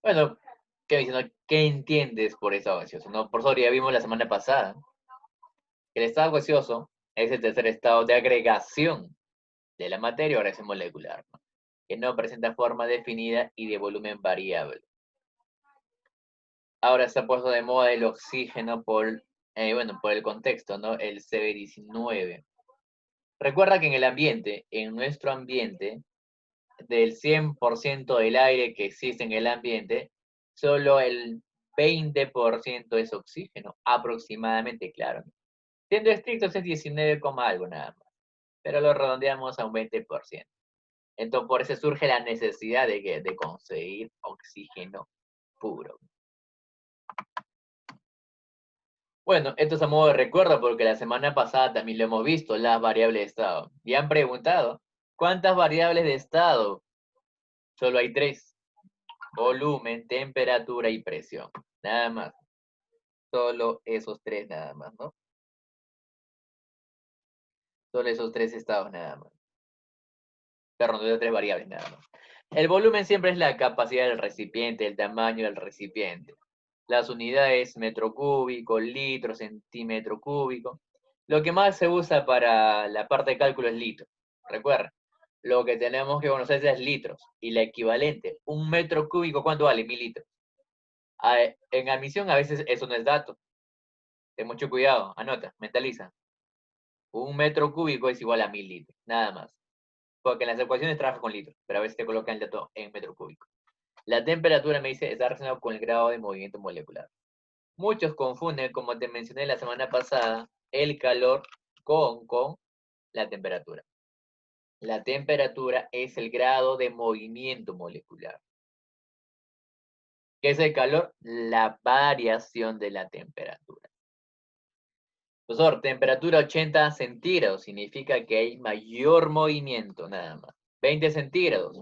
Bueno, ¿qué diciendo? ¿Qué entiendes por estado gaseoso? No, por eso ya vimos la semana pasada que el estado gaseoso es el tercer estado de agregación de la materia o reacción molecular, ¿no? Que no presenta forma definida y de volumen variable. Ahora está puesto de moda el oxígeno bueno, por el contexto, ¿no? El CV19. Recuerda que en el ambiente, en nuestro ambiente, del 100% del aire que existe en el ambiente, solo el 20% es oxígeno, aproximadamente, claro. Siendo estrictos es 19, algo nada más, pero lo redondeamos a un 20%. Entonces, por eso surge la necesidad de conseguir oxígeno puro. Bueno, esto es a modo de recuerdo porque la semana pasada también lo hemos visto, las variables de estado. Y han preguntado, ¿cuántas variables de estado? Solo hay tres: volumen, temperatura y presión. Nada más. Solo esos tres nada más, ¿no? Solo esos tres estados nada más. Perdón, de tres variables nada más. El volumen siempre es la capacidad del recipiente, el tamaño del recipiente. Las unidades metro cúbico, litro, centímetro cúbico. Lo que más se usa para la parte de cálculo es litro. Recuerda, lo que tenemos que conocer es litros. Y la equivalente, un metro cúbico, ¿cuánto vale? 1000 litros. En admisión a veces eso no es dato. Ten mucho cuidado, anota, mentaliza. Un metro cúbico es igual a 1000 litros, nada más. Porque en las ecuaciones trabaja con litros, pero a veces te colocan el dato en metro cúbico. La temperatura, me dice, está relacionada con el grado de movimiento molecular. Muchos confunden, como te mencioné la semana pasada, el calor con la temperatura. La temperatura es el grado de movimiento molecular. ¿Qué es el calor? La variación de la temperatura. Profesor, temperatura 80 centígrados significa que hay mayor movimiento, nada más. 20 centígrados.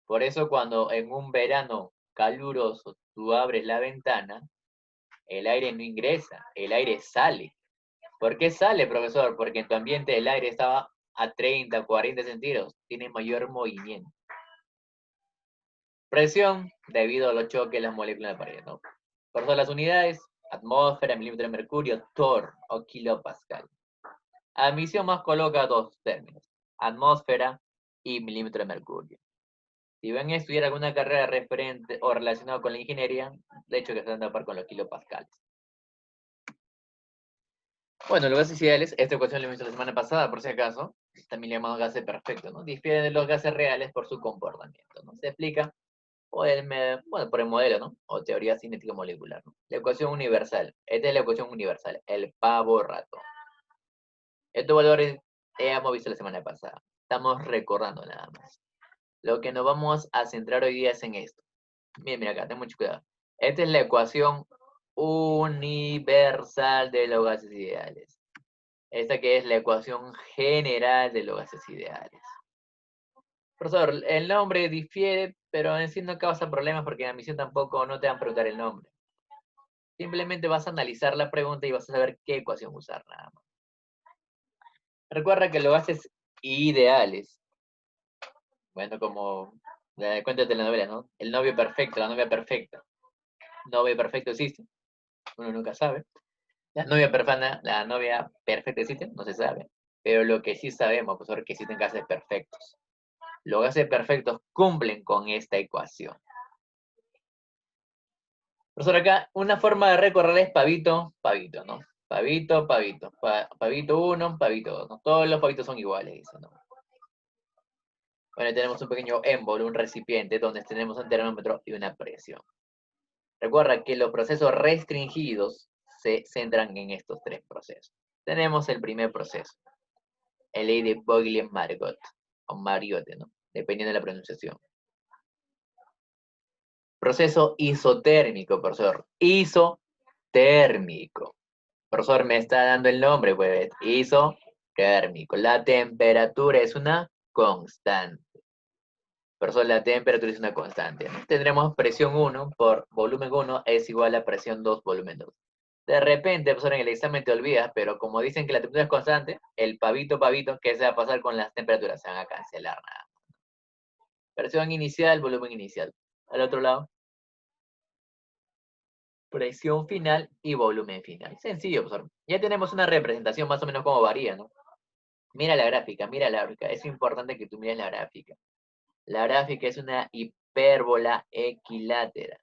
Por eso cuando en un verano caluroso tú abres la ventana, el aire no ingresa, el aire sale. ¿Por qué sale, profesor? Porque en tu ambiente el aire estaba a 30, 40 centígrados, tiene mayor movimiento. Presión, debido a los choques de las moléculas de pared, ¿no? Por eso las unidades, atmósfera, milímetro de mercurio, torr o kilopascal. Admisión más coloca dos términos, atmósfera y milímetro de mercurio. Si van a estudiar alguna carrera referente o relacionada con la ingeniería, de hecho que se van a tapar con los kilopascales. Bueno, los gases ideales, esta ecuación la hemos visto la semana pasada, por si acaso, también llamado gases perfectos, ¿no? Difieren de los gases reales por su comportamiento, ¿no? Se explica por por el modelo, ¿no? O teoría cinética molecular, ¿no? La ecuación universal, esta es la ecuación universal, el pavo rato. Estos valores hemos visto la semana pasada, estamos recordando nada más. Lo que nos vamos a centrar hoy día es en esto. Mira acá, ten mucho cuidado. Esta es la ecuación universal de los gases ideales. Esta que es la ecuación general de los gases ideales. Profesor, el nombre difiere, pero en sí no causa problemas porque en la misión tampoco no te van a preguntar el nombre. Simplemente vas a analizar la pregunta y vas a saber qué ecuación usar nada más. Recuerda que los gases ideales, bueno, como de cuenta de la novela, ¿no? El novio perfecto, la novia perfecta. Novio perfecto existe, uno nunca sabe. La novia perfecta existe, no se sabe. Pero lo que sí sabemos, profesor, que existen gases perfectos. Los gases perfectos cumplen con esta ecuación. Profesor, acá una forma de recorrer es pavito, pavito, ¿no? Pavito, pavito. Pavito 1, pavito 2, ¿no? Todos los pavitos son iguales, dice, ¿no? Bueno, tenemos un pequeño émbolo, un recipiente, donde tenemos un termómetro y una presión. Recuerda que los procesos restringidos se centran en estos tres procesos. Tenemos el primer proceso, el ley de Broglie-Margot, o Mariotte, ¿no? Dependiendo de la pronunciación. Proceso isotérmico, profesor. Isotérmico. Profesor, me está dando el nombre, pues. Isotérmico. La temperatura es una constante. Profesor, la temperatura es una constante, ¿no? Tendremos presión 1 por volumen 1 es igual a presión 2 volumen 2. De repente, profesor, en el examen te olvidas, pero como dicen que la temperatura es constante, el pavito, pavito, ¿qué se va a pasar con las temperaturas? Se van a cancelar nada. Presión inicial, volumen inicial. Al otro lado, presión final y volumen final. Sencillo, profesor. Ya tenemos una representación más o menos cómo varía, ¿no? Mira la gráfica, mira la gráfica. Es importante que tú mires la gráfica. La gráfica es una hipérbola equilátera.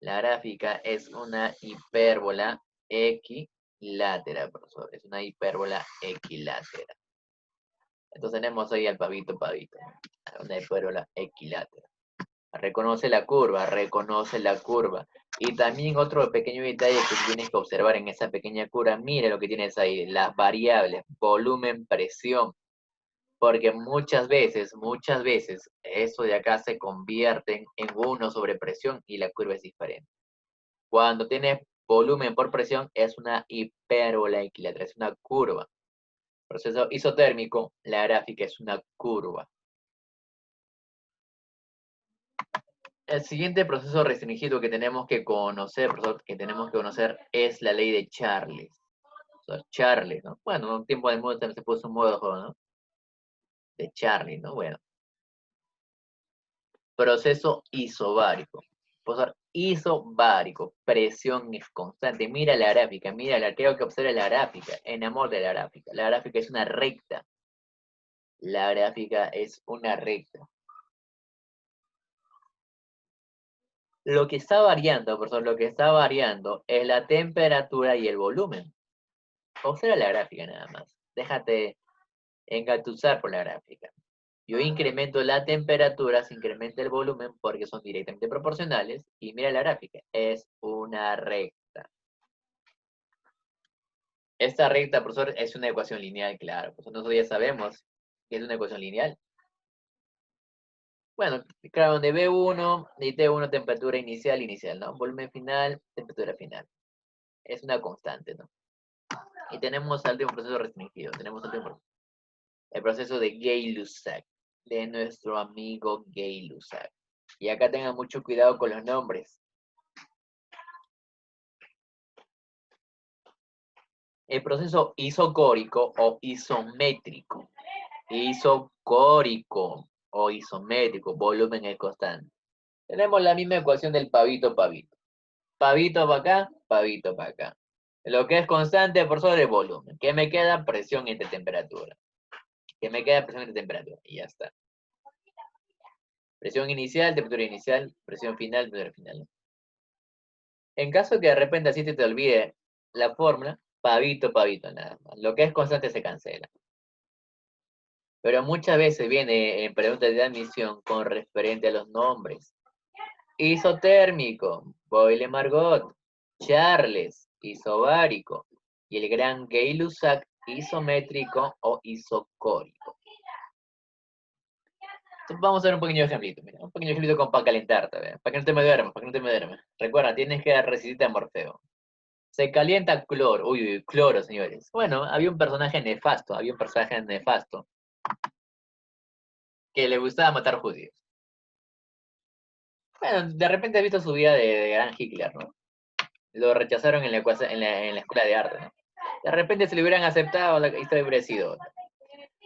La gráfica es una hipérbola equilátera, profesor. Es una hipérbola equilátera. Entonces tenemos ahí al pavito, una hipérbola equilátera. Reconoce la curva, reconoce la curva. Y también otro pequeño detalle que tienes que observar en esa pequeña curva, mira lo que tienes ahí, las variables, volumen, presión. Porque muchas veces, eso de acá se convierte en 1 sobre presión y la curva es diferente. Cuando tienes volumen por presión es una hipérbola equilátera, es una curva. Proceso isotérmico, la gráfica es una curva. El siguiente proceso restringido que tenemos que conocer, es la ley de Charles. O sea, Charles, ¿no? Bueno, un tiempo de moda también se puso un modo de juego, ¿no? De Charlie, ¿no? Bueno. Proceso isobárico. Profesor, isobárico. Presión es constante. Mira la gráfica, quiero que observe la gráfica. Enamor de la gráfica. La gráfica es una recta. La gráfica es una recta. Lo que está variando, profesor, lo que está variando es la temperatura y el volumen. Observa la gráfica nada más. Déjate engatusar por la gráfica. Yo incremento la temperatura, se incrementa el volumen porque son directamente proporcionales. Y mira la gráfica, es una recta. Esta recta, profesor, es una ecuación lineal, claro. Pues nosotros ya sabemos que es una ecuación lineal. Bueno, claro, donde B1 y T1, temperatura inicial, ¿no? Volumen final, temperatura final. Es una constante, ¿no? Y tenemos el último proceso restringido. El proceso de Gay-Lussac, de nuestro amigo Gay-Lussac. Y acá tengan mucho cuidado con los nombres. El proceso isocórico o isométrico. Isocórico o isométrico, volumen es constante. Tenemos la misma ecuación del pavito. Pavito para acá, pavito para acá. Lo que es constante por sobre volumen. ¿Qué me queda? Presión entre temperatura. ¿Qué me queda? Presión entre temperatura. Y ya está. Presión inicial, temperatura inicial, presión final, temperatura final. En caso que de repente así te olvide la fórmula, pavito, nada más. Lo que es constante se cancela. Pero muchas veces viene en preguntas de admisión con referente a los nombres. Isotérmico, Boyle-Margot, Charles, isobárico, y el gran Gay-Lussac, isométrico o isocórico. Entonces vamos a ver un pequeño ejemplito, mira, un pequeño ejemplito como para calentarte, ¿verdad? Para que no te me duermas, Recuerda, tienes que resistirte a Morfeo. Se calienta cloro, uy, cloro, señores. Bueno, había un personaje nefasto, que le gustaba matar judíos. Bueno, de repente has visto su vida de gran Hitler, ¿no? Lo rechazaron en la escuela de arte, ¿no? De repente si lo hubieran aceptado, la historia hubiera sido otra.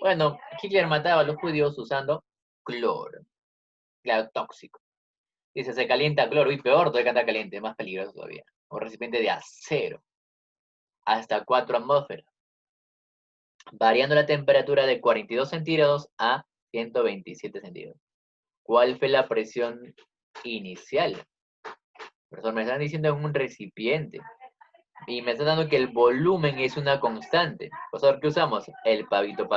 Bueno, Hitler mataba a los judíos usando cloro, claro, tóxico. Dice, se calienta cloro, y peor, todavía que anda caliente, más peligroso todavía. Un recipiente de acero, hasta 4 atmósferas, variando la temperatura de 42 centígrados a 127 centígrados. ¿Cuál fue la presión inicial? Profesor, me están diciendo en un recipiente. Y me están dando que el volumen es una constante. Profesor, ¿qué usamos? El pavito,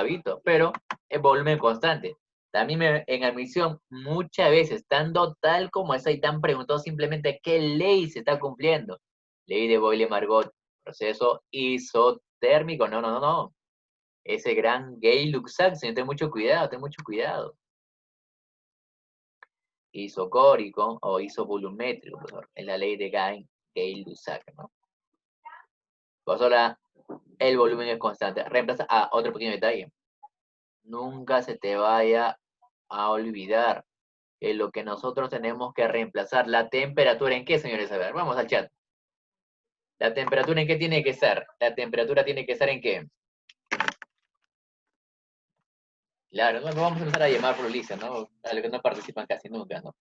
pero el volumen constante. También en admisión, muchas veces, estando tal como está y tan preguntado simplemente qué ley se está cumpliendo. Ley de Boyle-Margot, proceso isotérmico. No. Ese gran Gay-Lussac, señor, ten mucho cuidado. Isocórico o isovolumétrico, profesor. Es la ley de Gay-Lussac, ¿no? Pues ahora el volumen es constante. Reemplaza otro pequeño detalle. Nunca se te vaya a olvidar que lo que nosotros tenemos que reemplazar, la temperatura, ¿en qué, señores? A ver, vamos al chat. ¿La temperatura en qué tiene que estar? La temperatura tiene que estar en qué. Claro, no vamos a empezar a llamar por Ulises, ¿no? A los que no participan casi nunca, ¿no?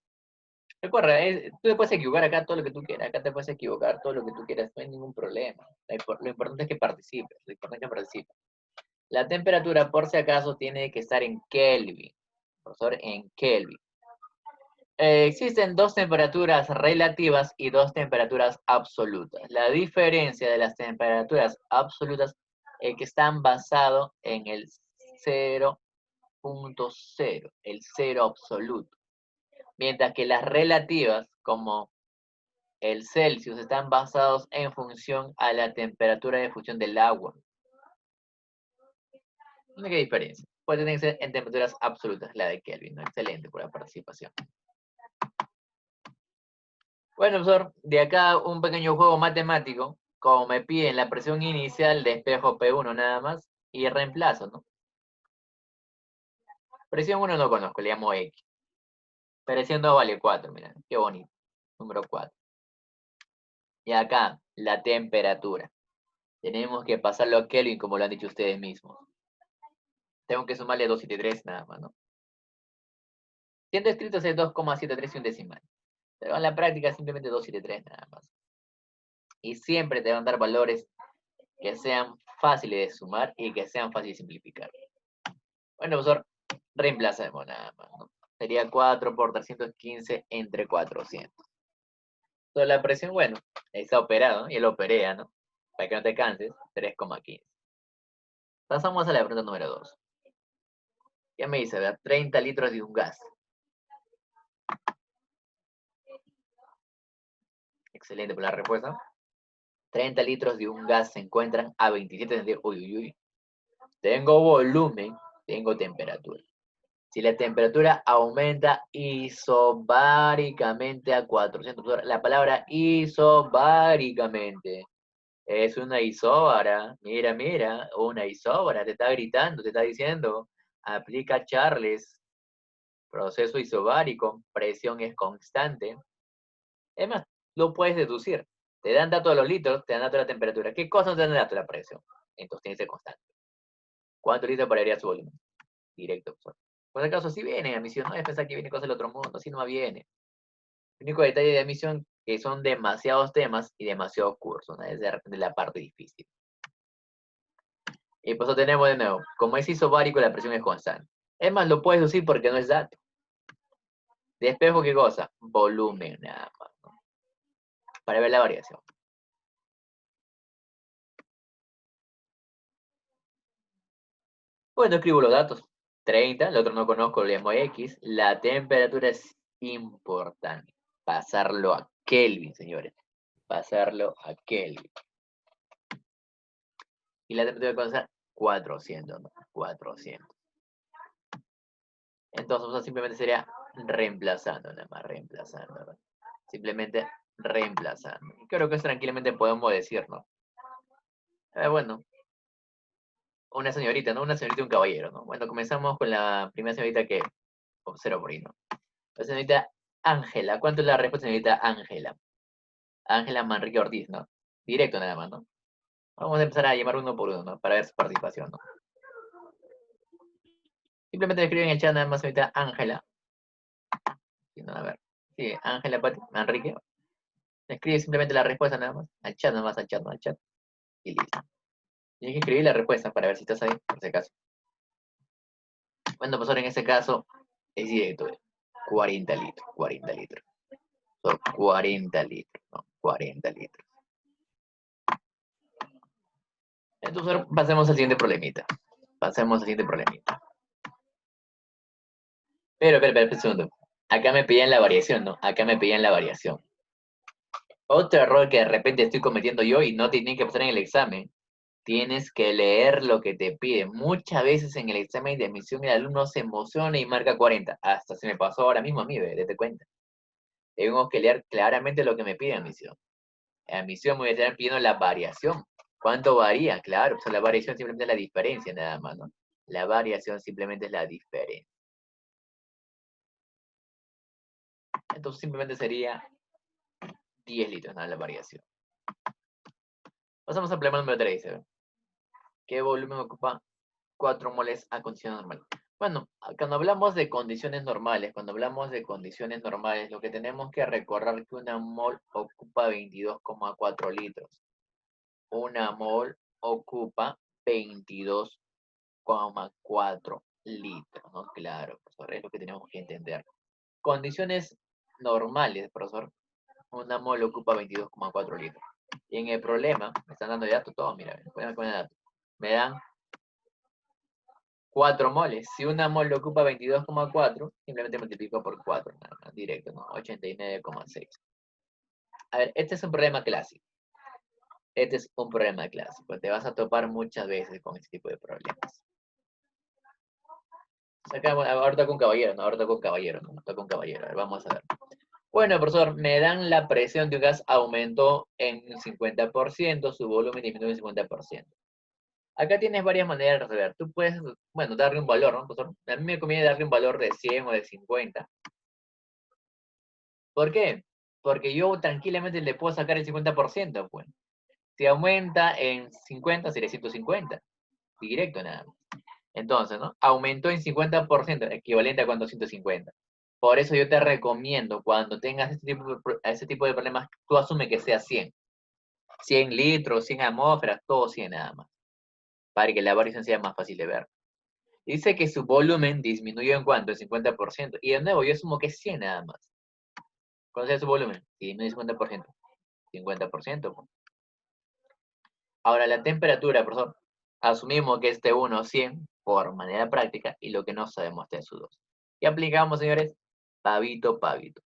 Recuerda, tú te puedes equivocar acá todo lo que tú quieras, acá te puedes equivocar todo lo que tú quieras, no hay ningún problema. Lo importante es que participes, lo importante es que participes. La temperatura, por si acaso, tiene que estar en Kelvin. Profesor, en Kelvin. Existen dos temperaturas relativas y dos temperaturas absolutas. La diferencia de las temperaturas absolutas es que están basadas en el 0.0, el cero absoluto. Mientras que las relativas, como el Celsius, están basados en función a la temperatura de fusión del agua. ¿Qué diferencia? Puede tener que ser en temperaturas absolutas, la de Kelvin, ¿no? Excelente por la participación. Bueno, profesor, de acá un pequeño juego matemático, como me piden la presión inicial de espejo P1 nada más, y reemplazo, ¿no? Presión 1 no conozco, le llamo X. Presión 2 vale 4, mira, qué bonito. Número 4. Y acá, la temperatura. Tenemos que pasarlo a Kelvin, como lo han dicho ustedes mismos. Tengo que sumarle 273 nada más, ¿no? Siendo escrito es 2,73 y un decimal. Pero en la práctica simplemente 273 nada más. Y siempre te van a dar valores que sean fáciles de sumar y que sean fáciles de simplificar. Bueno, profesor, reemplazamos nada más, ¿no? Sería 4 por 315 entre 400. Entonces la presión, bueno, está operado, ¿no? Y él operea, ¿no? Para que no te canses, 3,15. Pasamos a la pregunta número 2. Ya me dice, ¿verdad? 30 litros de un gas. Excelente por la respuesta. 30 litros de un gas se encuentran a 27 centígrados. Uy, uy, uy. Tengo volumen, tengo temperatura. Si la temperatura aumenta isobáricamente a 400, la palabra isobáricamente es una isóbara. Mira, mira, una isóbara, te está gritando, te está diciendo, aplica Charles, proceso isobárico, presión es constante. Es más, lo puedes deducir. Te dan datos de los litros, te dan datos de la temperatura. ¿Qué cosa te dan datos de la presión? Entonces tiene que ser constante. ¿Cuántos litros variaría su volumen? Directo. Por si acaso, sí viene a misión, no es pensar que viene cosas del otro mundo, así no viene. El único detalle de admisión que son demasiados temas y demasiados cursos, ¿no? Es de repente la parte difícil. Y pues lo tenemos de nuevo. Como es isobárico, la presión es constante. Es más, lo puedes decir porque no es dato. ¿De espejo qué cosa? Volumen, nada más, ¿no? Para ver la variación. Bueno, escribo los datos. 30, el otro no conozco, le llamo X. La temperatura es importante. Pasarlo a Kelvin, señores. Pasarlo a Kelvin. Y la temperatura va a ser 400, ¿no? 400. Entonces, simplemente sería reemplazando, nada más, reemplazando, ¿no? Simplemente reemplazando. Creo que eso tranquilamente podemos decir, ¿no? Bueno, una señorita, ¿no? Una señorita y un caballero, ¿no? Bueno, comenzamos con la primera señorita que observo por ahí, ¿no? La señorita Ángela. ¿Cuánto es la respuesta, señorita Ángela? Ángela Manrique Ortiz, ¿no? Directo nada más, ¿no? Vamos a empezar a llamar uno por uno, ¿no? Para ver su participación, ¿no? Simplemente escriben en el chat nada más, señorita Ángela. A ver. Sí, Ángela Manrique. Escribe simplemente la respuesta nada más. Al chat nada más, al chat, no al chat. Y listo. Tienes que escribir la respuesta para ver si estás ahí, por si acaso. Bueno, profesor, en este caso es directo. 40 litros, 40 litros. Son 40 litros, ¿no? 40 litros. Entonces, pasemos al siguiente problemita. Pasemos al siguiente problemita. Pero, un segundo. Acá me pedían la variación, ¿no? Acá me pedían la variación. Otro error que de repente estoy cometiendo yo y no tienen que pasar en el examen. Tienes que leer lo que te piden. Muchas veces en el examen de admisión el alumno se emociona y marca 40. Hasta se me pasó ahora mismo a mí, date cuenta. Tengo que leer claramente lo que me pide admisión. En admisión me voy a estar pidiendo la variación. ¿Cuánto varía? Claro, pues la variación simplemente es la diferencia nada más, ¿no? La variación simplemente es la diferencia. Entonces simplemente sería 10 litros, ¿no? La variación. Pasamos al problema número 3, ¿eh? ¿Qué volumen ocupa 4 moles a condición normal? Bueno, cuando hablamos de condiciones normales, lo que tenemos que recordar que una mol ocupa 22,4 litros. Una mol ocupa 22,4 litros, ¿no? Claro, profesor, es lo que tenemos que entender. Condiciones normales, profesor, una mol ocupa 22,4 litros. Y en el problema, me están dando de datos todos, mira, me dan 4 moles. Si una mol ocupa 22,4, simplemente multiplico por 4, nada más, directo, ¿no? 89,6. A ver, este es un problema clásico. Este es un problema clásico. Te vas a topar muchas veces con este tipo de problemas. Ahorita con caballero, ¿no? Ahorita con caballero, ¿no? Ahorita con caballero. A ver, vamos a ver. Bueno, profesor, me dan la presión de un gas aumentó en un 50%, su volumen disminuyó en 50%. Acá tienes varias maneras de resolver. Tú puedes, bueno, darle un valor, ¿no, profesor? A mí me conviene darle un valor de 100 o de 50. ¿Por qué? Porque yo tranquilamente le puedo sacar el 50%, pues. Si aumenta en 50, sería 150. Directo nada más. Entonces, ¿no? Aumentó en 50%, equivalente a cuánto 150. Por eso yo te recomiendo, cuando tengas este tipo de problemas, tú asume que sea 100. 100 litros, 100 atmósferas, todo 100 nada más. Para que la variación sea más fácil de ver. Dice que su volumen disminuyó en cuánto, en 50%. Y de nuevo, yo asumo que es 100 nada más. ¿Cuál es su volumen? Disminuye en 50%. 50%. Pues. Ahora, la temperatura, profesor, asumimos que es T1 100 por manera práctica y lo que no sabemos es T2. Y aplicamos, señores, pavito, pavito.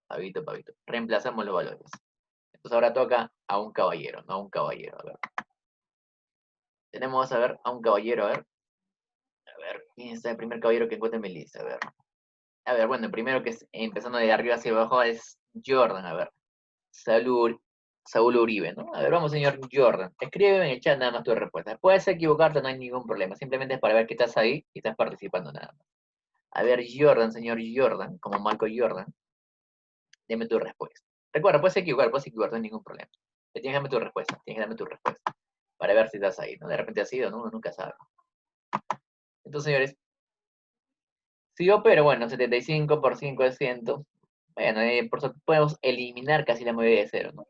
Pavito, pavito. Reemplazamos los valores. Entonces ahora toca a un caballero, no a un caballero. A ver. Tenemos, a ver, a un caballero, a ver. A ver, ¿quién es el primer caballero que encuentre en mi lista? A ver. A ver, bueno, el primero que es empezando de arriba hacia abajo es Jordan, a ver. Saúl Uribe, ¿no? A ver, vamos, señor Jordan. Escríbeme en el chat nada más tu respuesta. Puedes equivocarte, no hay ningún problema. Simplemente es para ver que estás ahí y estás participando nada más. A ver, Jordan, señor Jordan, como Michael Jordan, dime tu respuesta. Recuerda, puedes equivocar, no hay ningún problema. Pero tienes que darme tu respuesta, para ver si estás ahí, ¿no? De repente has ido, ¿no? Uno nunca sabe. Entonces, señores, si yo opero, bueno, 75 por 5%, bueno, por eso podemos eliminar casi la mayoría de cero, ¿no?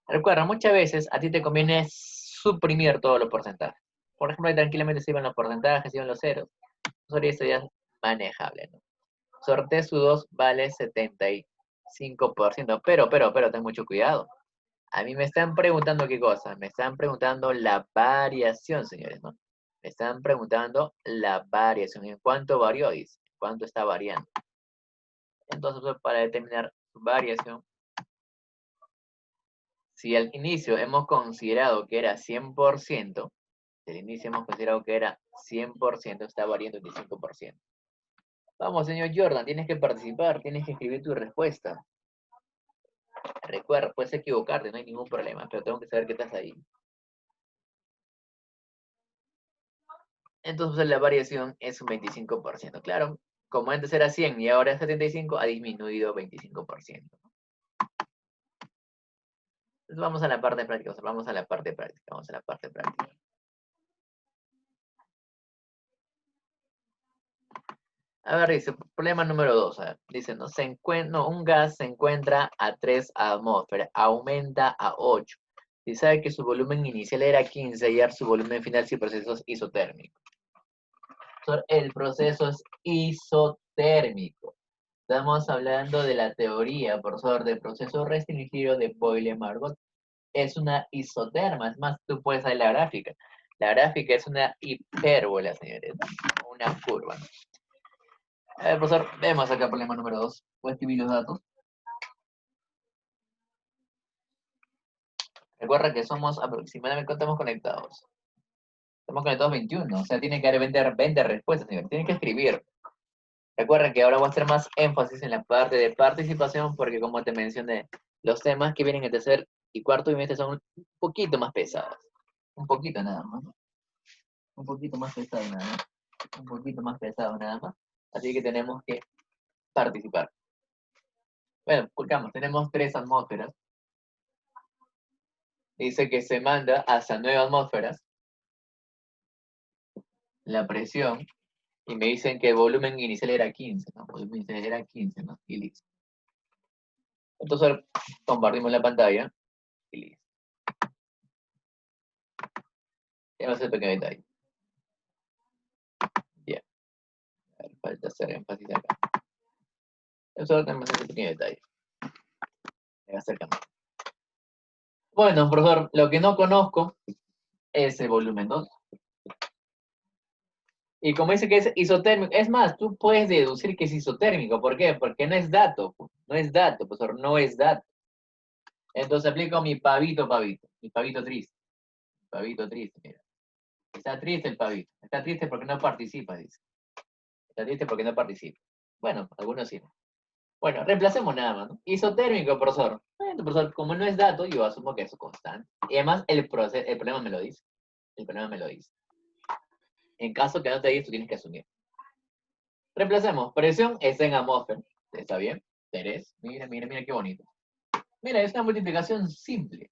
Recuerda, muchas veces a ti te conviene suprimir todos los porcentajes. Por ejemplo, ahí tranquilamente se iban los porcentajes, se iban los ceros. Sobre eso ya es manejable, ¿no? Sorte su 2 vale 75%. Pero, ten mucho cuidado. A mí me están preguntando qué cosa. Me están preguntando la variación, señores, ¿no? Me están preguntando la variación. ¿En cuánto varió? Dice. ¿En cuánto está variando? Entonces, para determinar su variación, si al inicio hemos considerado que era 100%, del inicio hemos considerado que era 100%, está variando 25%. Vamos, señor Jordan, tienes que participar, tienes que escribir tu respuesta. Recuerda, puedes equivocarte, no hay ningún problema, pero tengo que saber que estás ahí. Entonces la variación es un 25%. Claro, como antes era 100 y ahora es 75, ha disminuido 25%. Entonces vamos a la parte práctica, vamos a la parte práctica. A ver, dice, problema número 2. Dice, un gas se encuentra a 3 atmósferas, aumenta a 8. Y sabe que su volumen inicial era 15 y ahora su volumen final si el proceso es isotérmico. El proceso es isotérmico. Estamos hablando de la teoría, profesor, del proceso restringido de Boyle-Margot. Es una isoterma, es más, tú puedes ver la gráfica. La gráfica es una hipérbola, señores, una curva. A ver, profesor, vemos acá el problema número 2. Voy a escribir los datos. Recuerda que somos aproximadamente, ¿cuántos estamos conectados? Estamos conectados 21, o sea, tiene que haber 20 respuestas, señor. Tienen que escribir. Recuerden que ahora voy a hacer más énfasis en la parte de participación porque, como te mencioné, los temas que vienen en tercer y cuarto trimestre son un poquito más pesados. Un poquito nada más. Un poquito más pesado nada más. Un poquito más pesado nada más. Así que tenemos que participar. Bueno, colgamos, tenemos 3 atmósferas. Dice que se manda hasta 9 atmósferas. La presión Y me dicen que el volumen inicial era 15, ¿no? El volumen inicial era 15, ¿no? Y listo. Entonces, compartimos la pantalla y listo. Ya va a ser pequeño detalle. Bien. A ver, falta hacer énfasis acá. Eso tenemos ese pequeño detalle. Me va a hacer cambiar. Bueno, profesor, lo que no conozco es el volumen 2. Y como dice que es isotérmico, es más, tú puedes deducir que es isotérmico. ¿Por qué? Porque no es dato. No es dato, profesor, no es dato. Entonces aplico mi pavito, mi pavito triste. Pavito triste, mira. Está triste el pavito. Está triste porque no participa, dice. Está triste porque no participa. Bueno, algunos sí. Bueno, reemplacemos nada más, ¿no? Isotérmico, profesor. Bueno, profesor, como no es dato, yo asumo que es constante. Y además, el problema me lo dice. El problema me lo dice. En caso que no te diga, tú tienes que asumir. Reemplacemos. Presión está en atmósfera. ¿Está bien? Terés. Mira, mira, mira qué bonito. Mira, es una multiplicación simple.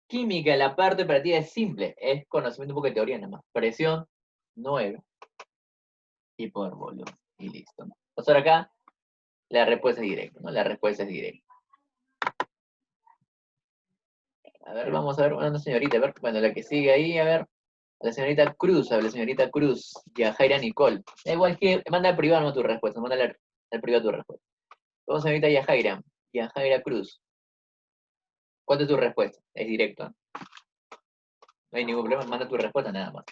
Química, la parte operativa es simple. Es conocimiento un poco de teoría nada más. Presión 9 y por volumen. Y listo, ¿no? Entonces acá, la respuesta es directa, ¿no? La respuesta es directa. A ver, vamos a ver, una señorita, a ver, bueno, la que sigue ahí, a ver. La señorita Cruz, a ver, la señorita Cruz, Yajaira Nicole. Da igual que, manda al privado tu respuesta, manda al privado tu respuesta. Vamos, señorita Yajaira, Yajaira Cruz. ¿Cuál es tu respuesta? Es directo, ¿no? No hay ningún problema, manda tu respuesta nada más.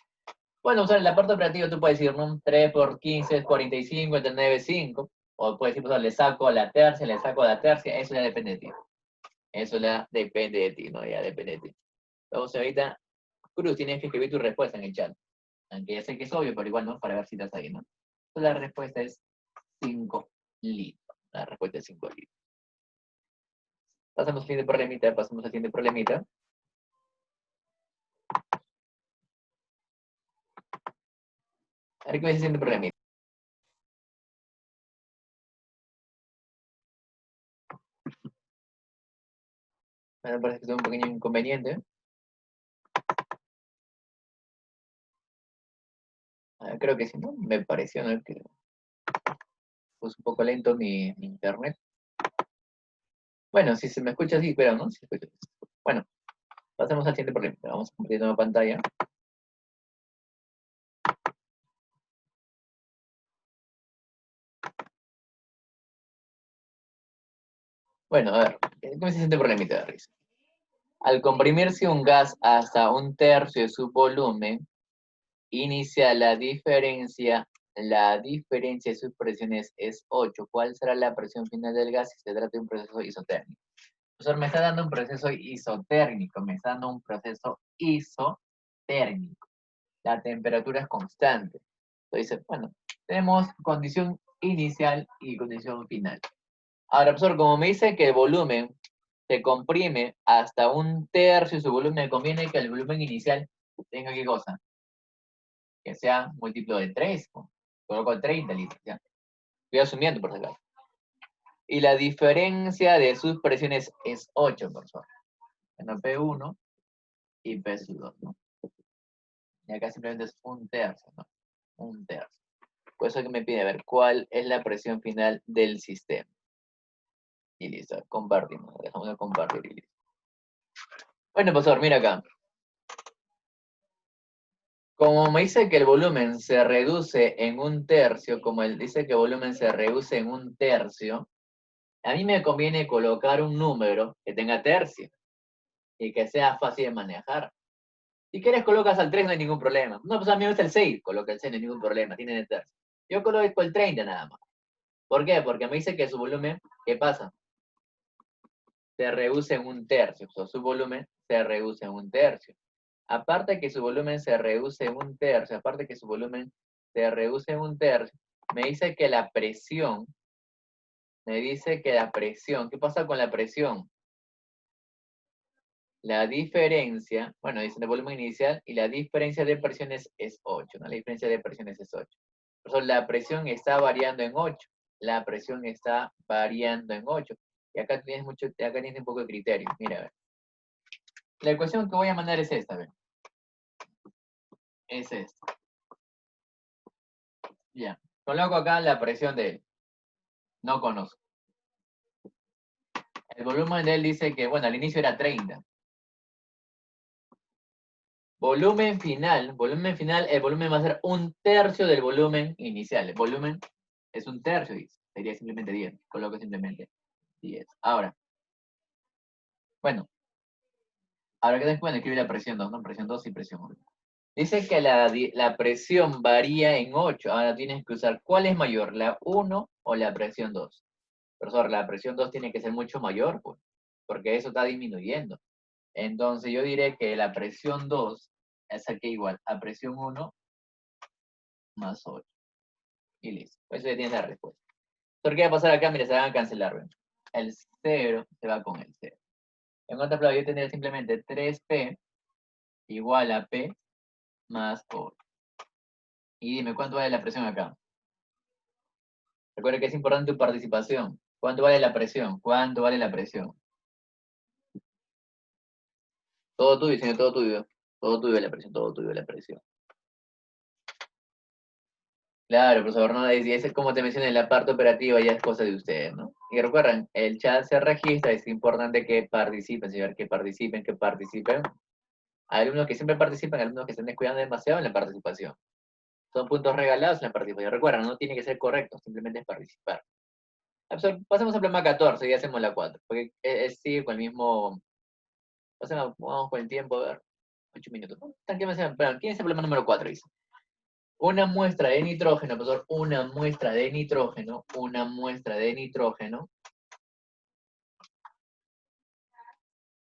Bueno, o sea, en la parte operativa tú puedes decir, ¿no? 3 por 15 es 45, entre 9 es 5. O puedes decir, pues, le saco la tercia, le saco la tercia, eso ya depende de ti. Eso ya depende de ti, ¿no? Ya depende de ti. Vamos, señorita Cruz, tienes que escribir tu respuesta en el chat. Aunque ya sé que es obvio, pero igual, ¿no? Para ver si estás ahí, ¿no? Entonces, la respuesta es 5 litros. La respuesta es 5 litros. Pasamos al siguiente problemita, pasamos al siguiente problemita. A ver qué me dice el siguiente problemita. Me parece que es un pequeño inconveniente. Creo que sí, ¿no? Me pareció, ¿no? Que pues un poco lento mi internet. Bueno, si se me escucha así, pero no, si se escucha. Bueno, pasemos al siguiente problema. Vamos a compartir nueva pantalla. Bueno, a ver, ¿cómo es el siguiente problemita de risa? Al comprimirse un gas hasta un tercio de su volumen, inicia la diferencia de sus presiones es 8. ¿Cuál será la presión final del gas si se trata de un proceso isotérmico? Profesor, me está dando un proceso isotérmico, me está dando un proceso isotérmico. La temperatura es constante. Entonces, bueno, tenemos condición inicial y condición final. Ahora, profesor, como me dice que el volumen se comprime hasta un tercio de su volumen, me conviene que el volumen inicial tenga ¿qué cosa? Que sea múltiplo de 3. Coloco 30 litros, ya. Estoy asumiendo, por si acaso. Y la diferencia de sus presiones es 8, profesor. Bueno, P1 y P2, ¿no? Y acá simplemente es un tercio, ¿no? Un tercio. Por eso que me pide, a ver, ¿cuál es la presión final del sistema? Y listo, compartimos. Dejamos de compartir y listo. Bueno, profesor, mira acá. Como me dice que el volumen se reduce en un tercio, como él dice que el volumen se reduce en un tercio, a mí me conviene colocar un número que tenga tercio y que sea fácil de manejar. Si quieres colocas al 3 no hay ningún problema. No, pues a mí me gusta el 6, coloca el 6 no hay ningún problema, tiene el tercio. Yo coloco el 30 nada más. ¿Por qué? Porque me dice que su volumen, ¿qué pasa? Se reduce en un tercio, o sea, su volumen se reduce en un tercio. Aparte que su volumen se reduce en un tercio, aparte que su volumen se reduce en un tercio, me dice que la presión, ¿qué pasa con la presión? La diferencia, bueno, dice el volumen inicial y la diferencia de presiones es 8, ¿no? La diferencia de presiones es 8. Por eso la presión está variando en 8. La presión está variando en 8. Y acá tienes un poco de criterio. Mira, a ver. La ecuación que voy a mandar es esta, a ver. Es esta. Ya. Coloco acá la presión de él. No conozco. El volumen de él dice que, bueno, al inicio era 30. Volumen final, el volumen va a ser un tercio del volumen inicial. El volumen es un tercio, dice. Sería simplemente 10. Coloco simplemente 10. Ahora, bueno, ahora que después escribir la presión 2, ¿no? Presión 2 y presión 1. Dice que la presión varía en 8. Ahora tienes que usar, ¿cuál es mayor, la 1 o la presión 2? Profesor, la presión 2 tiene que ser mucho mayor, pues, porque eso está disminuyendo. Entonces yo diré que la presión 2 es aquí igual a presión 1 más 8. Y listo. Eso ya tienes la respuesta. Entonces, ¿qué va a pasar acá? Mira, se van a cancelar. ¿Ven? El 0 se va con el 0. En otras palabras, yo tendría simplemente 3P igual a P más 8. Y dime, ¿cuánto vale la presión acá? Recuerda que es importante tu participación. ¿Cuánto vale la presión? ¿Cuánto vale la presión? Todo tuyo, señor, todo tuyo. Todo tuyo la presión, todo tuyo la presión. Claro, profesor, no, es como te mencioné, en la parte operativa ya es cosa de ustedes, ¿no? Y recuerden, el chat se registra, es importante que participen, señor, que participen, que participen. Hay alumnos que siempre participan, hay alumnos que están descuidando demasiado en la participación. Son puntos regalados en la participación. Recuerden, no tiene que ser correcto, simplemente es participar. Pasemos al problema 14 y hacemos la 4, porque sigue con el mismo. Vamos con el tiempo, a ver. 8 minutos. Perdón, ¿quién es el problema número 4? Dice. Una muestra de nitrógeno, profesor, una muestra de nitrógeno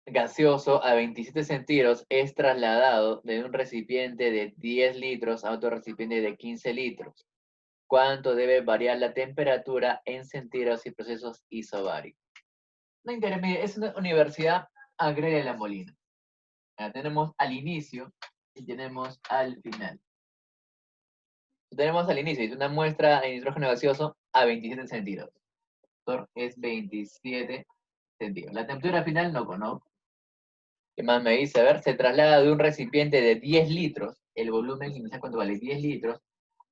gaseoso a 27 centígrados es trasladado de un recipiente de 10 litros a otro recipiente de 15 litros. ¿Cuánto debe variar la temperatura en centígrados y procesos isobáricos? No intermedia, es una universidad agraria de La Molina. Ya tenemos al inicio y tenemos al final. Tenemos al inicio, es una muestra de nitrógeno gaseoso a 27 centígrados. Es 27 centígrados. La temperatura final no conozco. ¿Qué más me dice? A ver, se traslada de un recipiente de 10 litros, el volumen inicial, ¿cuánto vale? 10 litros,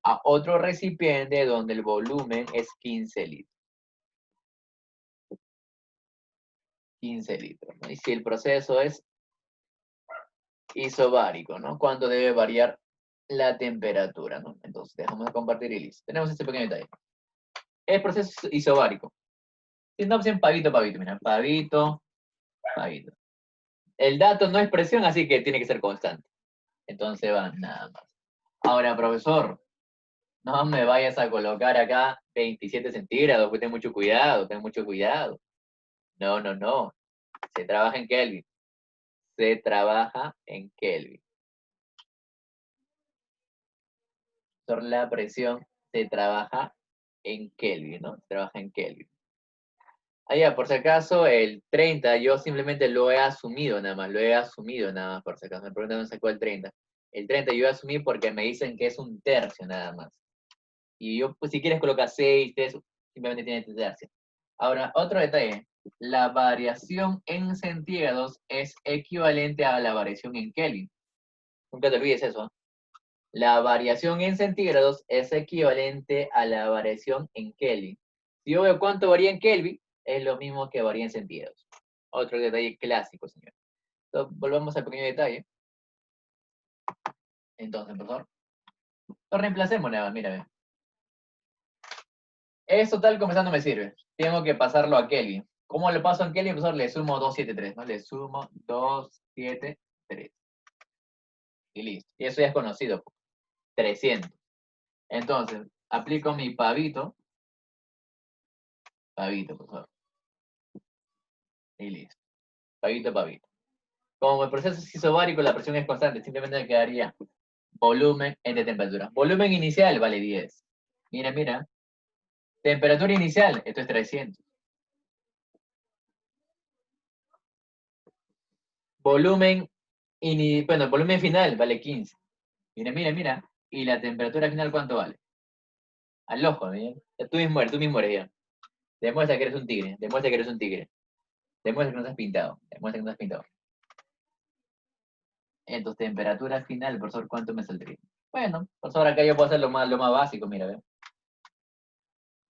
a otro recipiente donde el volumen es 15 litros. 15 litros, ¿no? Y si el proceso es isobárico, ¿no? ¿Cuánto debe variar la temperatura, ¿no? Entonces, dejamos de compartir y listo. Tenemos este pequeño detalle. El proceso isobárico. Tiene opción pavito, pavito. Mira, pavito, pavito. El dato no es presión, así que tiene que ser constante. Entonces va nada más. Ahora, profesor, no me vayas a colocar acá 27 centígrados, pues ten mucho cuidado, ten mucho cuidado. No, no, no. Se trabaja en Kelvin. Se trabaja en Kelvin. La presión se trabaja en Kelvin, ¿no? Se trabaja en Kelvin. Allá, por si acaso, el 30 yo simplemente lo he asumido nada más, por si acaso. Me preguntan dónde sacó el 30. El 30 yo asumí porque me dicen que es un tercio nada más. Y yo, pues si quieres colocar 6, 3, simplemente tiene que tercio. Ahora, otro detalle. La variación en centígrados es equivalente a la variación en Kelvin. Nunca te olvides eso. La variación en centígrados es equivalente a la variación en Kelvin. Si yo veo cuánto varía en Kelvin, es lo mismo que varía en centígrados. Otro detalle clásico, señor. Entonces, volvamos al pequeño detalle. Entonces, profesor, lo reemplacemos nada más, mira. Eso tal como no me sirve. Tengo que pasarlo a Kelvin. ¿Cómo lo paso en Kelvin, profesor? Le sumo 273, ¿no? Le sumo 273. Y listo. Y eso ya es conocido. 300. Entonces, aplico mi pavito. Pavito, profesor. Y listo. Pavito, pavito. Como el proceso es isobárico, la presión es constante. Simplemente me quedaría volumen entre temperatura. Volumen inicial vale 10. Mira, mira. Temperatura inicial, esto es 300. Volumen, bueno, volumen final vale 15. Mira, mira, mira. ¿Y la temperatura final cuánto vale? Al ojo, ¿bien? Tú mismo eres ya. Demuestra que eres un tigre, demuestra que eres un tigre. Demuestra que no estás pintado, demuestra que no estás pintado. Entonces, temperatura final, profesor, ¿cuánto me saldría? Bueno, pues ahora acá yo puedo hacer lo más básico, mira, ve.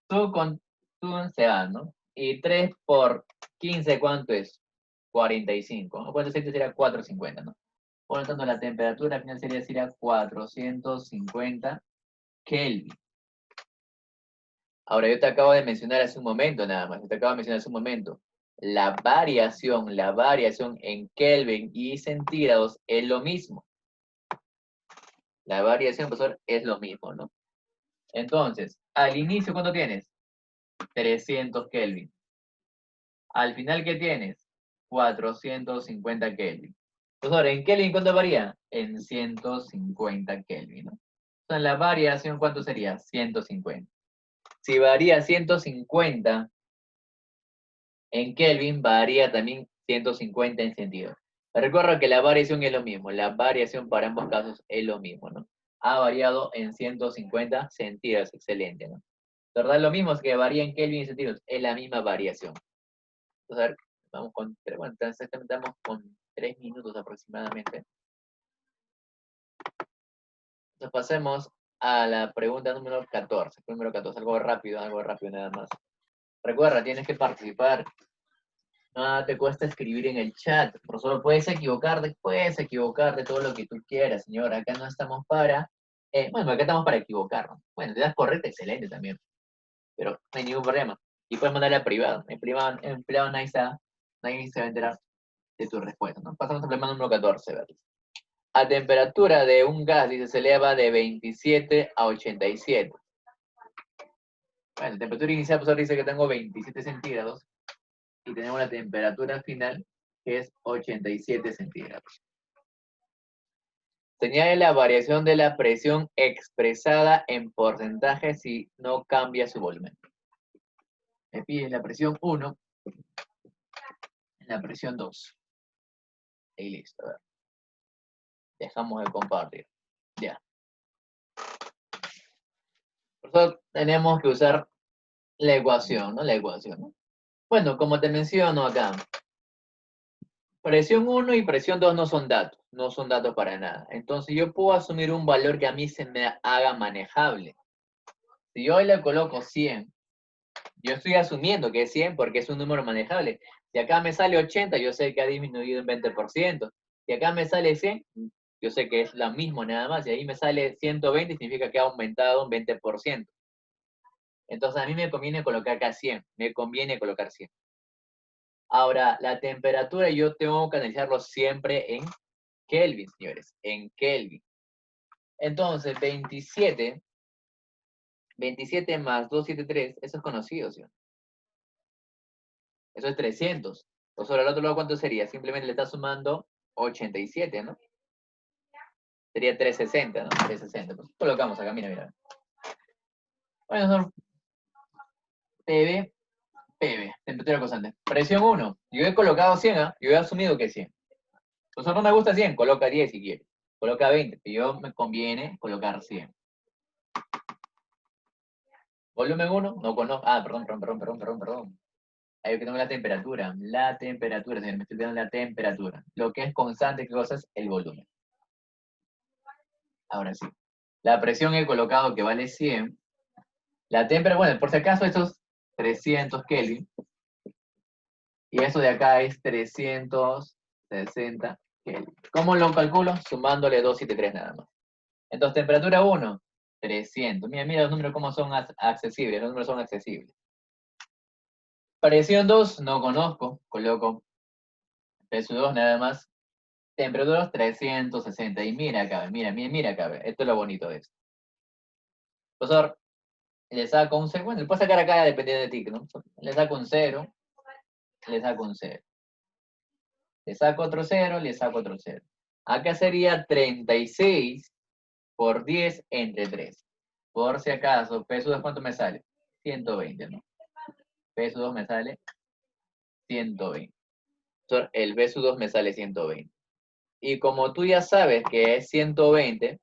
Tú se va, ¿no? Y 3 por 15, ¿cuánto es? 45, ¿no? ¿Cuánto sería 450, ¿no? Por lo tanto, la temperatura final sería 450 Kelvin. Ahora, yo te acabo de mencionar hace un momento nada más, te acabo de mencionar hace un momento. La variación en Kelvin y centígrados es lo mismo. La variación, profesor, es lo mismo, ¿no? Entonces, al inicio, ¿cuánto tienes? 300 Kelvin. Al final, ¿qué tienes? 450 Kelvin. Profesor, ¿en Kelvin cuánto varía? En 150 Kelvin, ¿no? Entonces, la variación, ¿cuánto sería? 150. Si varía 150 en Kelvin, varía también 150 en sentido. Recuerda que la variación es lo mismo. La variación para ambos casos es lo mismo, ¿no? Ha variado en 150 centígrados. Excelente, ¿no? ¿Verdad? Lo mismo es que varía en Kelvin y centígrados. Es la misma variación. Entonces, a ver, vamos con, bueno, exactamente estamos con 3 minutos aproximadamente. Entonces pasemos a la pregunta número 14. Número 14, algo rápido nada más. Recuerda, tienes que participar. No te cuesta escribir en el chat. Por solo puedes equivocarte todo lo que tú quieras, señor. Acá no estamos para. Bueno, acá estamos para equivocarnos. Bueno, te das correcto, excelente también. Pero no hay ningún problema. Y puedes mandarle a privado. En privado nadie se va a enterar de tu respuesta, ¿no? Pasamos al problema número 14, ¿verdad? A temperatura de un gas, dice, se eleva de 27 a 87. Bueno, temperatura inicial, pues ahora dice que tengo 27 centígrados. Y tenemos la temperatura final, que es 87 centígrados. Señale la variación de la presión expresada en porcentaje si no cambia su volumen. Me piden la presión 1, la presión 2. Y listo, a ver. Dejamos de compartir. Ya. Por eso tenemos que usar la ecuación, ¿no? La ecuación, ¿no? Bueno, como te menciono acá, presión 1 y presión 2 no son datos para nada. Entonces yo puedo asumir un valor que a mí se me haga manejable. Si yo le coloco 100, yo estoy asumiendo que es 100 porque es un número manejable. Si acá me sale 80, yo sé que ha disminuido en 20%. Si acá me sale 100, yo sé que es lo mismo nada más. Y ahí me sale 120, significa que ha aumentado un 20%. Entonces a mí me conviene colocar acá 100. Me conviene colocar 100. Ahora, la temperatura yo tengo que analizarlo siempre en Kelvin, señores. En Kelvin. Entonces, 27 más 273, eso es conocido, ¿sí? Eso es 300. O sobre el otro lado, ¿cuánto sería? Simplemente le está sumando 87, ¿no? Sería 360, ¿no? 360. Pues colocamos acá, mira. Bueno, son PB, temperatura constante. Presión 1. Yo he colocado 100, ¿ah? Yo he asumido que es 100. Pues no me gusta 100, coloca 10 si quieres. Coloca 20, pero yo me conviene colocar 100. Volumen 1, no conozco. Ah, perdón. Ahí que tengo la temperatura. La temperatura, señor, me estoy olvidando la temperatura. Lo que es constante, ¿qué cosa es? El volumen. Ahora sí. La presión he colocado que vale 100. La temperatura, bueno, por si acaso estos 300 Kelvin. Y eso de acá es 360 Kelvin. ¿Cómo lo calculo? Sumándole 273 nada más. Entonces, temperatura 1, 300. Mira los números cómo son accesibles. Los números son accesibles. Presión 2, no conozco. Coloco P2 nada más. Temperatura 360. Y mira acá, mira acá. Esto es lo bonito de esto. Profesor, le saco un 0. Bueno, le puedo sacar acá dependiendo de ti, ¿no? Le saco un 0. Le saco un 0. Le saco otro 0, le saco otro 0. Acá sería 36 por 10 entre 3. Por si acaso, P2 ¿cuánto me sale? 120, ¿no? P2 me sale 120. Entonces, el B2 me sale 120. Y como tú ya sabes que es 120,